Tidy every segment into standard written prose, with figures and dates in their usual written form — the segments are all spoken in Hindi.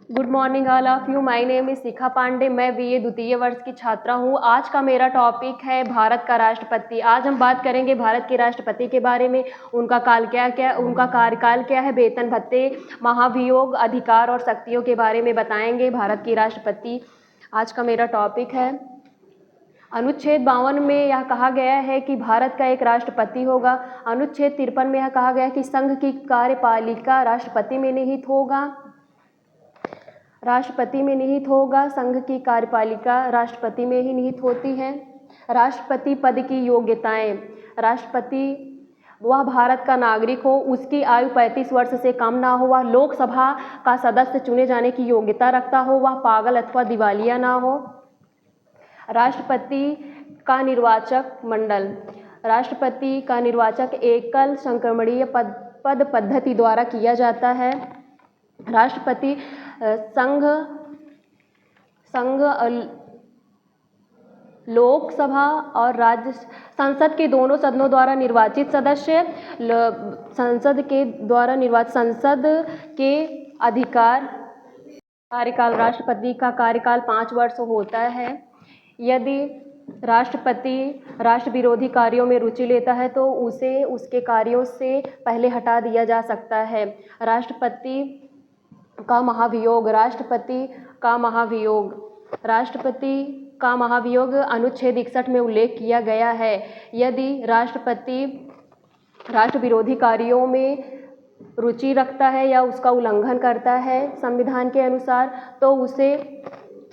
Good morning all of you. My name is Shikha Pandey. मैं बीए द्वितीय वर्ष की छात्रा हूँ। आज का मेरा टॉपिक है भारत का राष्ट्रपति। आज हम बात करेंगे भारत के राष्ट्रपति के बारे में। उनका कार्यकाल क्या है, वेतन भत्ते, महाभियोग, अधिकार और शक्तियों के बारे में बताएंगे भारत की राष्ट्रपति। आज का मेरा टॉपिक है अनुच्छेद 52 में यह कहा गया है कि भारत का एक राष्ट्रपति होगा। अनुच्छेद 53 में यह कहा गया है कि संघ की कार्यपालिका राष्ट्रपति में निहित होगा। संघ की कार्यपालिका राष्ट्रपति में ही निहित होती है। राष्ट्रपति पद की योग्यताएं। राष्ट्रपति वह भारत का नागरिक हो, उसकी आयु 35 वर्ष से कम ना हो, वह लोकसभा का सदस्य चुने जाने की योग्यता रखता हो, वह पागल अथवा दिवालिया ना हो। राष्ट्रपति का निर्वाचक मंडल। राष्ट्रपति का निर्वाचक एकल संक्रमणीय पद पद्धति द्वारा किया जाता है। राष्ट्रपति संघ लोकसभा और राज्य संसद के दोनों सदनों द्वारा निर्वाचित सदस्य। संसद के अधिकार कार्यकाल। राष्ट्रपति का कार्यकाल 5 वर्ष होता है। यदि राष्ट्रपति राष्ट्र विरोधी कार्यों में रुचि लेता है तो उसे उसके कार्यों से पहले हटा दिया जा सकता है। राष्ट्रपति का महाभियोग। राष्ट्रपति का महाभियोग अनुच्छेद 61 में उल्लेख किया गया है। यदि राष्ट्रपति राष्ट्र विरोधी कार्यों में रुचि रखता है या उसका उल्लंघन करता है संविधान के अनुसार, तो उसे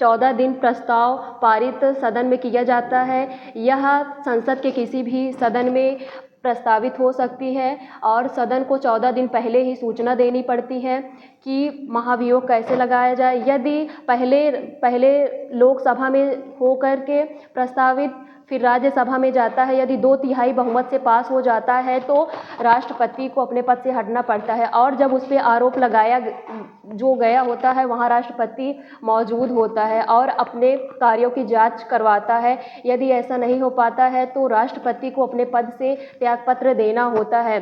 14 दिन प्रस्ताव पारित सदन में किया जाता है। यह संसद के किसी भी सदन में प्रस्तावित हो सकती है और सदन को 14 दिन पहले ही सूचना देनी पड़ती है कि महाभियोग कैसे लगाया जाए। यदि पहले लोकसभा में होकर के प्रस्तावित फिर राज्यसभा में जाता है, यदि 2/3 बहुमत से पास हो जाता है तो राष्ट्रपति को अपने पद से हटना पड़ता है। और जब उस पर आरोप लगाया जो गया होता है वहाँ राष्ट्रपति मौजूद होता है और अपने कार्यों की जांच करवाता है। यदि ऐसा नहीं हो पाता है तो राष्ट्रपति को अपने पद से त्यागपत्र देना होता है।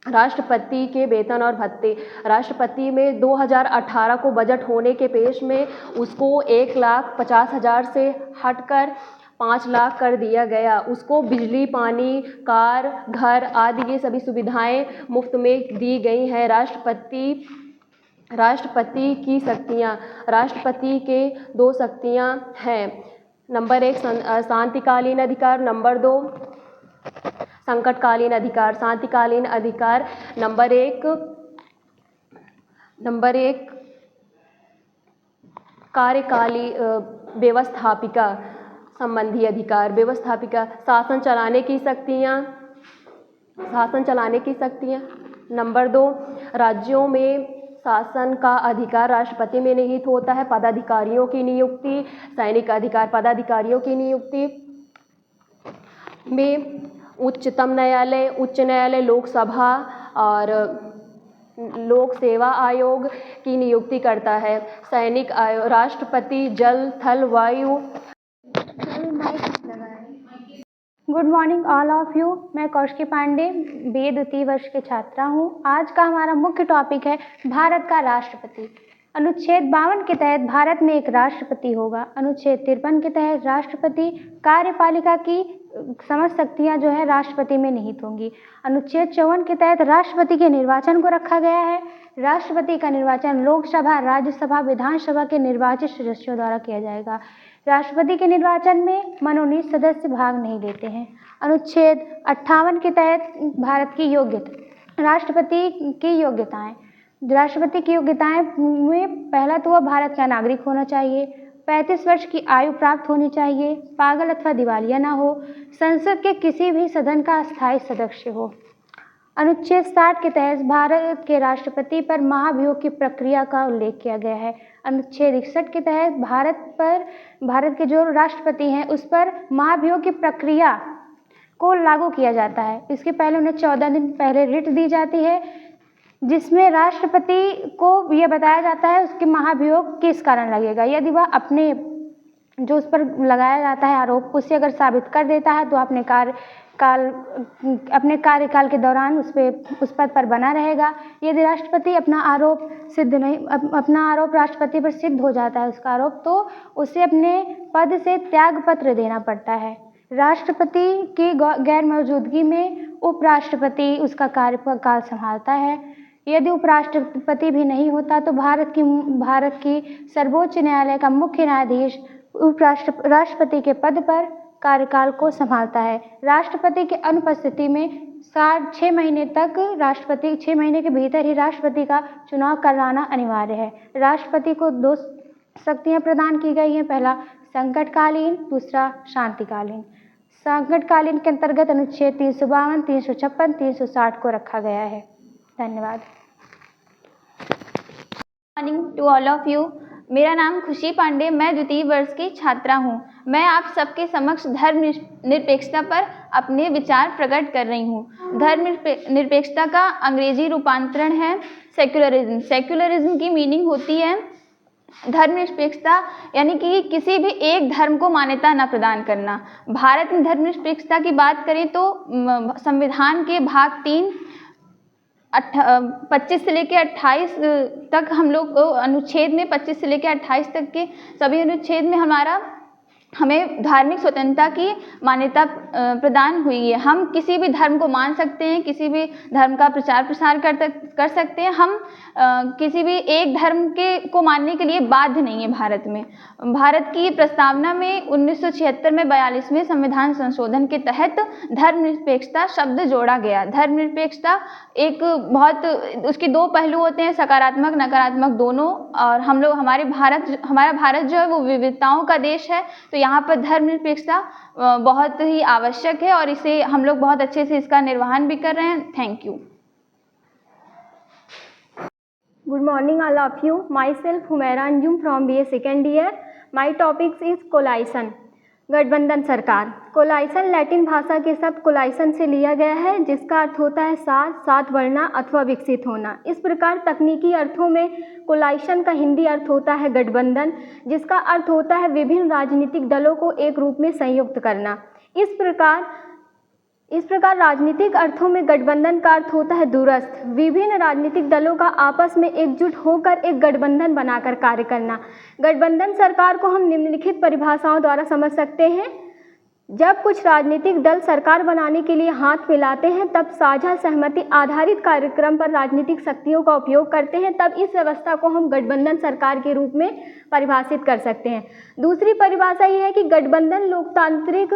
राष्ट्रपति के वेतन और भत्ते। राष्ट्रपति में 2018 को बजट होने के पेश में उसको 1,50,000 से हटकर 5 लाख कर दिया गया। उसको बिजली, पानी, कार, घर आदि ये सभी सुविधाएं मुफ्त में दी गई हैं। राष्ट्रपति की शक्तियाँ। राष्ट्रपति के 2 शक्तियाँ हैं। नंबर 1 शांतिकालीन अधिकार, नंबर 2 संकटकालीन अधिकार। शांतिकालीन अधिकार नंबर एक कार्यकाली व्यवस्थापिका संबंधी अधिकार। व्यवस्थापिका शासन चलाने की शक्तियाँ। नंबर 2 राज्यों में शासन का अधिकार राष्ट्रपति में निहित होता है। पदाधिकारियों की नियुक्ति। सैनिक अधिकार। पदाधिकारियों की नियुक्ति में उच्चतम न्यायालय, उच्च न्यायालय, लोकसभा और लोक सेवा आयोग की नियुक्ति करता है। सैनिक आयोग। राष्ट्रपति जल, थल, वायु। Good morning all of you. मैं कौशिकी पांडे बीए द्वितीय वर्ष की छात्रा हूँ। आज का हमारा मुख्य टॉपिक है भारत का राष्ट्रपति। अनुच्छेद 52 के तहत भारत में एक राष्ट्रपति होगा। अनुच्छेद 53 के तहत राष्ट्रपति कार्यपालिका की समस्त शक्तियाँ जो है राष्ट्रपति में निहित होंगी। अनुच्छेद 54 के तहत राष्ट्रपति के निर्वाचन को रखा गया है। राष्ट्रपति का निर्वाचन लोकसभा, राज्यसभा, विधानसभा के निर्वाचित सदस्यों द्वारा किया जाएगा। राष्ट्रपति के निर्वाचन में मनोनीत सदस्य भाग नहीं लेते हैं। अनुच्छेद 58 के तहत भारत की योग्यता। राष्ट्रपति की योग्यताएं में पहला तो वह भारत का नागरिक होना चाहिए, 35 वर्ष की आयु प्राप्त होनी चाहिए, पागल अथवा दिवालिया ना हो, संसद के किसी भी सदन का अस्थायी सदस्य हो। अनुच्छेद 60 के तहत भारत के राष्ट्रपति पर महाभियोग की प्रक्रिया का उल्लेख किया गया है। अनुच्छेद 61 के तहत भारत के जो राष्ट्रपति हैं उस पर महाभियोग की प्रक्रिया को लागू किया जाता है। इसके पहले उन्हें 14 दिन पहले रिट दी जाती है, जिसमें राष्ट्रपति को यह बताया जाता है उसके महाभियोग किस कारण लगेगा। यदि वह अपने जो उस पर लगाया जाता है आरोप, उसे अगर साबित कर देता है तो अपने कार्यकाल के दौरान उस पद पर बना रहेगा। यदि राष्ट्रपति अपना आरोप राष्ट्रपति पर सिद्ध हो जाता है उसका आरोप, तो उसे अपने पद से त्याग पत्र देना पड़ता है। राष्ट्रपति की गैर मौजूदगी में उपराष्ट्रपति उसका कार्यकाल संभालता है। यदि उपराष्ट्रपति भी नहीं होता तो भारत की सर्वोच्च न्यायालय का मुख्य न्यायाधीश राष्ट्रपति के पद पर कार्यकाल को संभालता है। राष्ट्रपति की अनुपस्थिति में 6 महीने के भीतर ही राष्ट्रपति का चुनाव कराना अनिवार्य है। राष्ट्रपति को 2 शक्तियां प्रदान की गई हैं, पहला संकटकालीन, दूसरा शांतिकालीन। संकटकालीन के अंतर्गत अनुच्छेद 352, 356, 360 को रखा गया है। धन्यवाद। Morning to all of you. मेरा नाम खुशी पांडे, मैं द्वितीय वर्ष की छात्रा हूँ। मैं आप सबके समक्ष धर्म निरपेक्षता पर अपने विचार प्रकट कर रही हूँ। धर्म निरपेक्षता का अंग्रेजी रूपांतरण है सेक्युलरिज्म। सेक्युलरिज्म की मीनिंग होती है धर्मनिरपेक्षता, यानी कि किसी भी एक धर्म को मान्यता न प्रदान करना। भारत में धर्मनिरपेक्षता की बात करें तो संविधान के भाग 3 25 से लेकर 28 तक हम लोग अनुच्छेद में 25 से लेकर 28 तक के सभी अनुच्छेद में हमें धार्मिक स्वतंत्रता की मान्यता प्रदान हुई है। हम किसी भी धर्म को मान सकते हैं, किसी भी धर्म का प्रचार प्रसार कर सकते हैं। हम किसी भी एक धर्म को मानने के लिए बाध्य नहीं है। भारत की प्रस्तावना में 1976 में 42वें संविधान संशोधन के तहत धर्मनिरपेक्षता शब्द जोड़ा गया। धर्मनिरपेक्षता एक उसके 2 पहलू होते हैं, सकारात्मक नकारात्मक दोनों। और हमारा भारत जो है वो विविधताओं का देश है, तो यहाँ पर धर्मनिरपेक्षता बहुत ही आवश्यक है और इसे हम लोग बहुत अच्छे से इसका निर्वहन भी कर रहे हैं। Thank you. Good morning all of you. Myself Humaira Anjum from BA second year. My topic is coalition. गठबंधन सरकार। कोलाइसन लैटिन भाषा के शब्द कोलाइसन से लिया गया है, जिसका अर्थ होता है साथ बढ़ना अथवा विकसित होना। इस प्रकार तकनीकी अर्थों में कोलाइसन का हिंदी अर्थ होता है गठबंधन, जिसका अर्थ होता है विभिन्न राजनीतिक दलों को एक रूप में संयुक्त करना। इस प्रकार राजनीतिक अर्थों में गठबंधन का अर्थ होता है दूरस्थ, विभिन्न राजनीतिक दलों का आपस में एकजुट होकर एक गठबंधन बनाकर कार्य करना। गठबंधन सरकार को हम निम्नलिखित परिभाषाओं द्वारा समझ सकते हैं। जब कुछ राजनीतिक दल सरकार बनाने के लिए हाथ मिलाते हैं, तब साझा सहमति आधारित कार्यक्रम पर राजनीतिक शक्तियों का उपयोग करते हैं, तब इस व्यवस्था को हम गठबंधन सरकार के रूप में परिभाषित कर सकते हैं। दूसरी परिभाषा ये है कि गठबंधन लोकतांत्रिक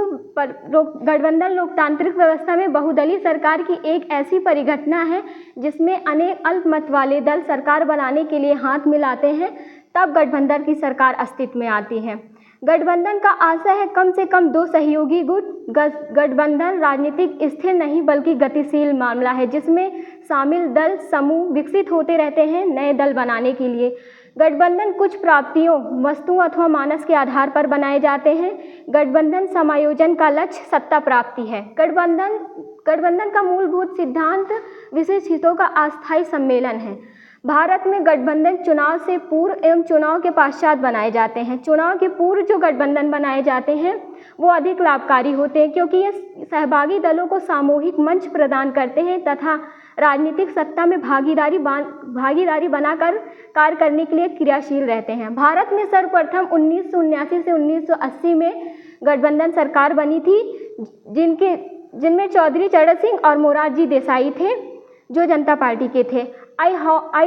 व्यवस्था में बहुदलीय सरकार की एक ऐसी परिघटना है जिसमें अनेक अल्पमत वाले दल सरकार बनाने के लिए हाथ मिलाते हैं, तब गठबंधन की सरकार अस्तित्व में आती है। गठबंधन का आशय है कम से कम 2 सहयोगी गुट। गठबंधन राजनीतिक स्थिर नहीं बल्कि गतिशील मामला है, जिसमें शामिल दल समूह विकसित होते रहते हैं नए दल बनाने के लिए। गठबंधन कुछ प्राप्तियों, वस्तुओं अथवा मानस के आधार पर बनाए जाते हैं। गठबंधन समायोजन का लक्ष्य सत्ता प्राप्ति है। गठबंधन का मूलभूत सिद्धांत विशेष हितों का अस्थायी सम्मेलन है। भारत में गठबंधन चुनाव से पूर्व एवं चुनाव के पश्चात बनाए जाते हैं। चुनाव के पूर्व जो गठबंधन बनाए जाते हैं वो अधिक लाभकारी होते हैं, क्योंकि ये सहभागी दलों को सामूहिक मंच प्रदान करते हैं तथा राजनीतिक सत्ता में भागीदारी बनाकर कार्य करने के लिए क्रियाशील रहते हैं। भारत में सर्वप्रथम 1979 से 1980 में गठबंधन सरकार बनी थी, जिनमें चौधरी चरण सिंह और मोरारजी देसाई थे, जो जनता पार्टी के थे। I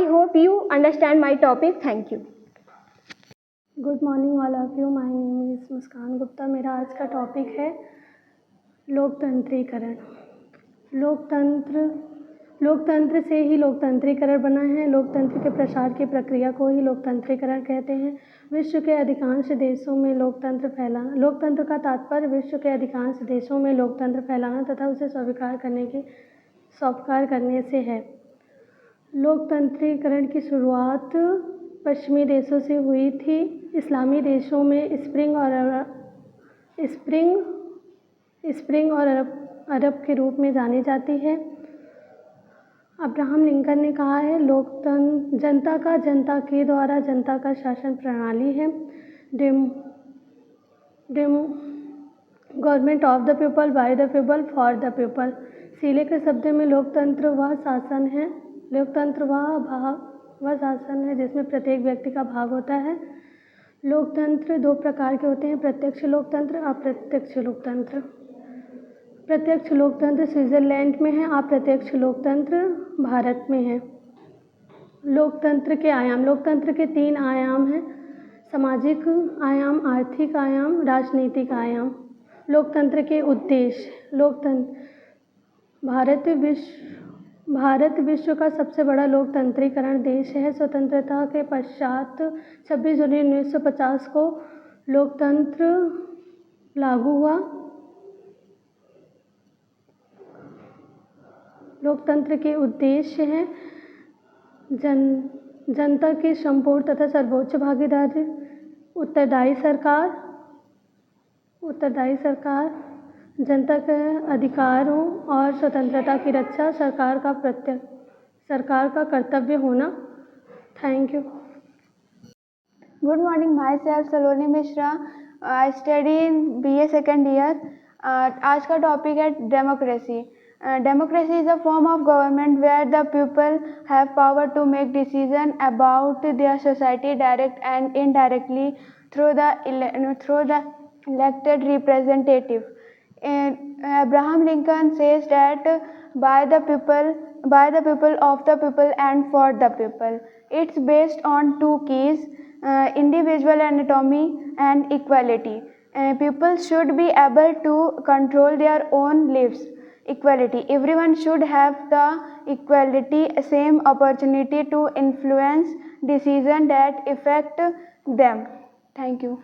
hope you understand my topic. Thank you. Good morning all of you. My name is Muskan Gupta. मेरा आज का टॉपिक है लोकतंत्रीकरण। लोकतंत्र से ही लोकतंत्रीकरण बना है। लोकतंत्र के प्रसार की प्रक्रिया को ही लोकतंत्रीकरण कहते हैं। विश्व के अधिकांश देशों में लोकतंत्र का तात्पर्य विश्व के अधिकांश देशों में लोकतंत्र फैलाना तथा उसे स्वीकार करने से है। लोकतंत्रीकरण की शुरुआत पश्चिमी देशों से हुई थी। इस्लामी देशों में स्प्रिंग और अरब के रूप में जानी जाती है। अब्राहम लिंकन ने कहा है, जनता के द्वारा जनता का शासन प्रणाली है। Government of the people, by the people, for the people. Seeley के शब्द में लोकतंत्र वह शासन है, लोकतंत्र वह शासन है जिसमें प्रत्येक व्यक्ति का भाग होता है। लोकतंत्र दो प्रकार के होते हैं, प्रत्यक्ष लोकतंत्र, अप्रत्यक्ष लोकतंत्र। प्रत्यक्ष लोकतंत्र स्विट्जरलैंड में है, अप्रत्यक्ष लोकतंत्र भारत में है। लोकतंत्र के आयाम, लोकतंत्र के 3 आयाम हैं, सामाजिक आयाम, आर्थिक आयाम, राजनीतिक आयाम। लोकतंत्र के उद्देश्य, भारत विश्व का सबसे बड़ा लोकतंत्रीकरण देश है। स्वतंत्रता के पश्चात 26 जनवरी 1950 को लोकतंत्र लागू हुआ। लोकतंत्र के उद्देश्य हैं जनता की संपूर्ण तथा सर्वोच्च भागीदारी, उत्तरदायी सरकार, जनता के अधिकारों और स्वतंत्रता की रक्षा, सरकार का कर्तव्य होना। Thank you. Good morning, myself Saloni Mishra. I study in BA second year. आज का टॉपिक है democracy. Democracy is a form of government where the people have power to make decisions about their society direct and indirectly through the elected representative. Abraham Lincoln says that by the people, of the people, and for the people. It's based on 2 keys, individual autonomy and equality. People should be able to control their own lives. Equality. Everyone should have the equality, same opportunity to influence decisions that affect them. Thank you.